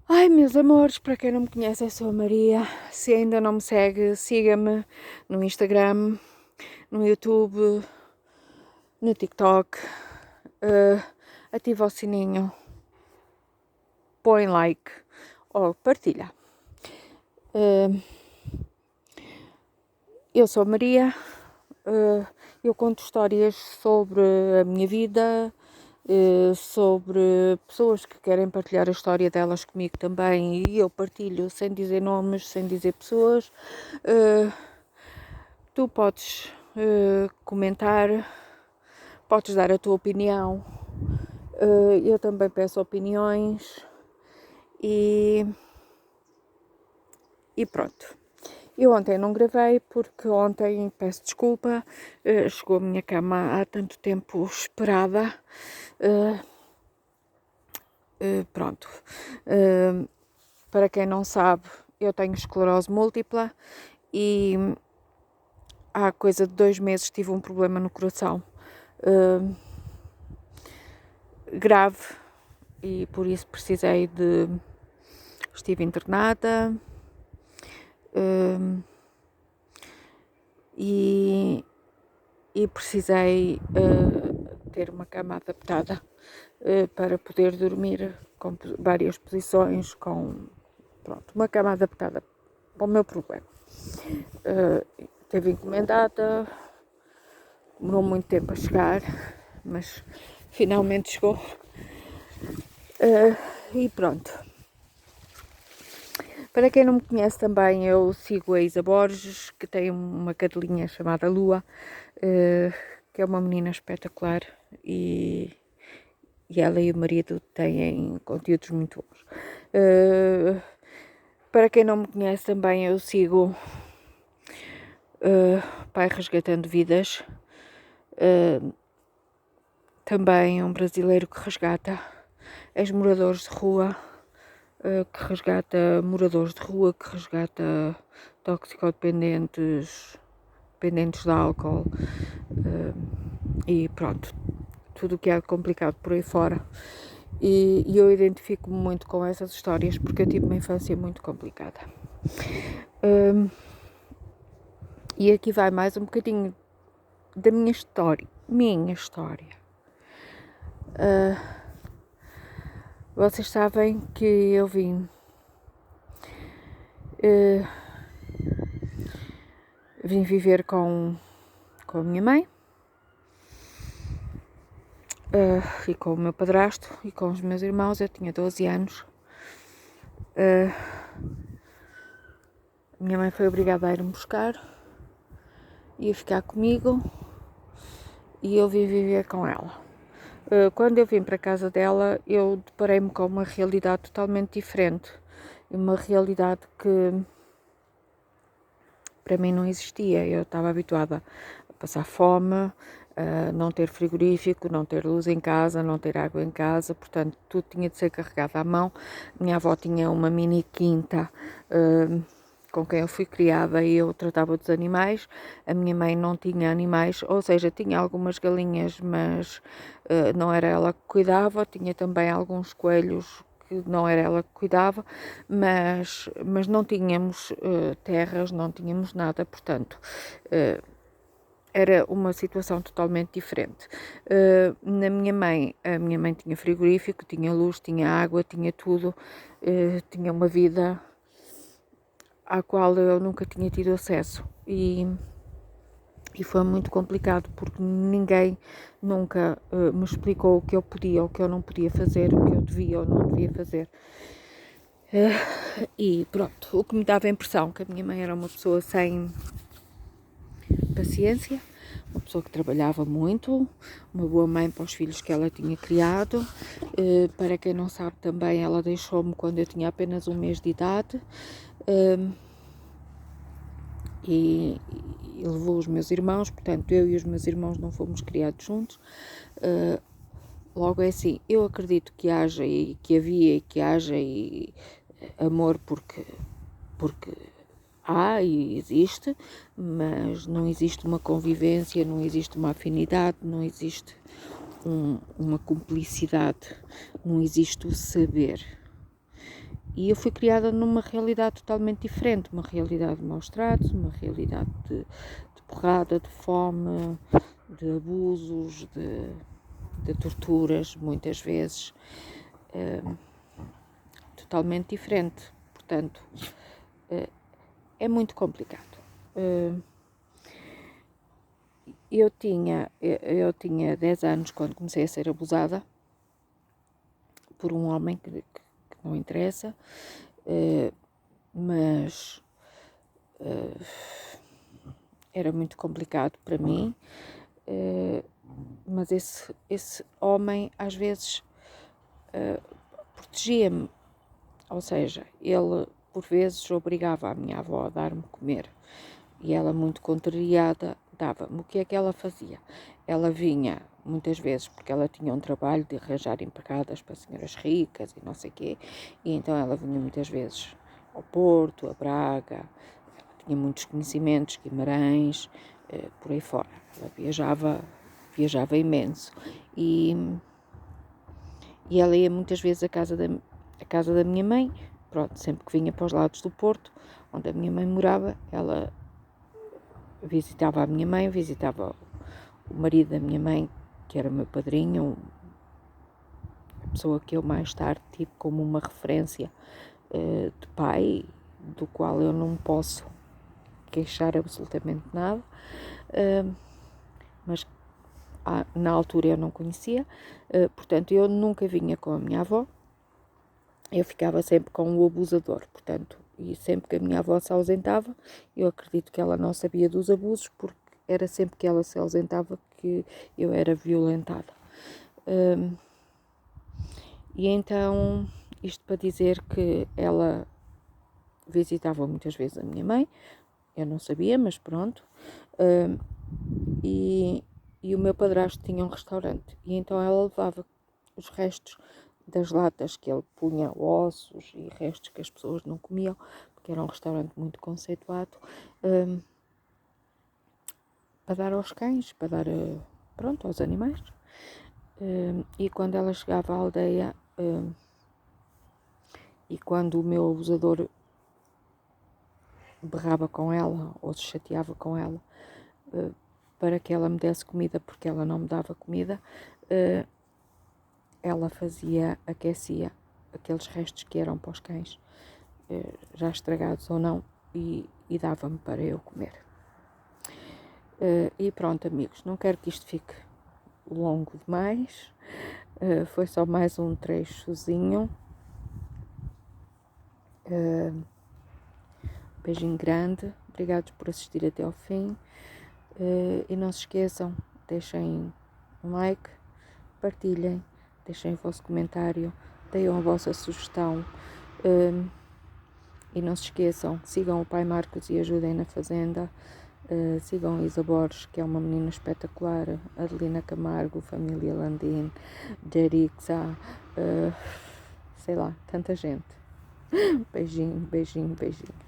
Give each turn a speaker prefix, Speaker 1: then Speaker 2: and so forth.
Speaker 1: Ai, meus amores, para quem não me conhece, eu sou a Maria. Se ainda não me segue, siga-me no Instagram, no YouTube, no TikTok. Ativa o sininho, põe like ou partilha. Eu sou a Maria. Eu conto histórias sobre a minha vida, sobre pessoas que querem partilhar a história delas comigo também, e eu partilho sem dizer nomes, sem dizer pessoas. Tu podes comentar, podes dar a tua opinião, eu também peço opiniões e pronto. Eu ontem não gravei porque ontem, peço desculpa, chegou a minha cama há tanto tempo esperada. Pronto. Para quem não sabe, eu tenho esclerose múltipla e há coisa de 2 meses tive um problema no coração grave e por isso estive internada. E precisei ter uma cama adaptada para poder dormir com várias posições, uma cama adaptada para o meu problema. Teve encomendada, demorou muito tempo a chegar, mas finalmente chegou. E pronto. Para quem não me conhece também, eu sigo a Isa Borges, que tem uma cadelinha chamada Lua, que é uma menina espetacular e ela e o marido têm conteúdos muito bons. Para quem não me conhece também, eu sigo Pai Resgatando Vidas, também um brasileiro que resgata ex-moradores de rua, que resgata moradores de rua, que resgata toxicodependentes, dependentes de álcool, e pronto, tudo o que é complicado por aí fora. E eu identifico-me muito com essas histórias porque eu tive uma infância muito complicada. E aqui vai mais um bocadinho da minha história. Vocês sabem que eu vim viver com a minha mãe e com o meu padrasto e com os meus irmãos. Eu tinha 12 anos. A minha mãe foi obrigada a ir-me buscar e a ficar comigo e eu vim viver com ela. Quando eu vim para a casa dela, eu deparei-me com uma realidade totalmente diferente. Uma realidade que para mim não existia. Eu estava habituada a passar fome, a não ter frigorífico, não ter luz em casa, não ter água em casa, portanto tudo tinha de ser carregado à mão. Minha avó tinha uma mini quinta com quem eu fui criada e eu tratava dos animais. A minha mãe não tinha animais, ou seja, tinha algumas galinhas, mas não era ela que cuidava. Tinha também alguns coelhos que não era ela que cuidava, mas não tínhamos terras, não tínhamos nada, portanto era uma situação totalmente diferente. A minha mãe tinha frigorífico, tinha luz, tinha água, tinha tudo, tinha uma vida à qual eu nunca tinha tido acesso e foi muito complicado porque ninguém nunca me explicou o que eu podia ou o que eu não podia fazer, o que eu devia ou não devia fazer. E pronto, o que me dava a impressão que a minha mãe era uma pessoa sem paciência, uma pessoa que trabalhava muito, uma boa mãe para os filhos que ela tinha criado. Para quem não sabe também, ela deixou-me quando eu tinha apenas 1 mês de idade. E levou os meus irmãos, portanto eu e os meus irmãos não fomos criados juntos. Logo é assim, eu acredito que haja e que havia e que haja amor porque há e existe, mas não existe uma convivência, não existe uma afinidade, não existe uma cumplicidade, não existe o saber. E eu fui criada numa realidade totalmente diferente, uma realidade de maus tratos, uma realidade de porrada, de fome, de abusos, de torturas, muitas vezes, totalmente diferente. Portanto, é muito complicado. Eu tinha 10 anos quando comecei a ser abusada por um homem que não interessa, mas era muito complicado para mim, mas esse homem às vezes protegia-me, ou seja, ele por vezes obrigava a minha avó a dar-me comer e ela, muito contrariada, dava-me. O que é que ela fazia? Ela vinha muitas vezes, porque ela tinha um trabalho de arranjar empregadas para senhoras ricas e não sei o quê, e então ela vinha muitas vezes ao Porto, a Braga, ela tinha muitos conhecimentos, Guimarães, por aí fora. Ela viajava imenso e ela ia muitas vezes à casa da minha mãe. Pronto, sempre que vinha para os lados do Porto, onde a minha mãe morava, ela visitava a minha mãe, visitava o marido da minha mãe, que era meu padrinho, a pessoa que eu mais tarde tive como uma referência de pai, do qual eu não posso queixar absolutamente nada, mas na altura eu não conhecia, portanto eu nunca vinha com a minha avó, eu ficava sempre com o abusador, portanto, e sempre que a minha avó se ausentava, eu acredito que ela não sabia dos abusos, porque era sempre que ela se ausentava que eu era violentada. E então, isto para dizer que ela visitava muitas vezes a minha mãe, eu não sabia, mas pronto, e o meu padrasto tinha um restaurante, e então ela levava os restos das latas que ele punha, ossos e restos que as pessoas não comiam, porque era um restaurante muito conceituado, para dar aos cães, para dar, pronto, aos animais. E quando ela chegava à aldeia, e quando o meu abusador berrava com ela ou se chateava com ela para que ela me desse comida, porque ela não me dava comida, ela aquecia aqueles restos que eram para os cães, já estragados ou não, e dava-me para eu comer. E pronto, amigos, não quero que isto fique longo demais, foi só mais um trechozinho. Beijinho grande, obrigados por assistir até ao fim, e não se esqueçam, deixem um like, partilhem, deixem o vosso comentário, deem a vossa sugestão, e não se esqueçam, sigam o pai Marcos e ajudem na fazenda, sigam a Isa Borges, que é uma menina espetacular, Adelina Camargo, família Landim, Jerixa, sei lá, tanta gente. Beijinho, beijinho, beijinho.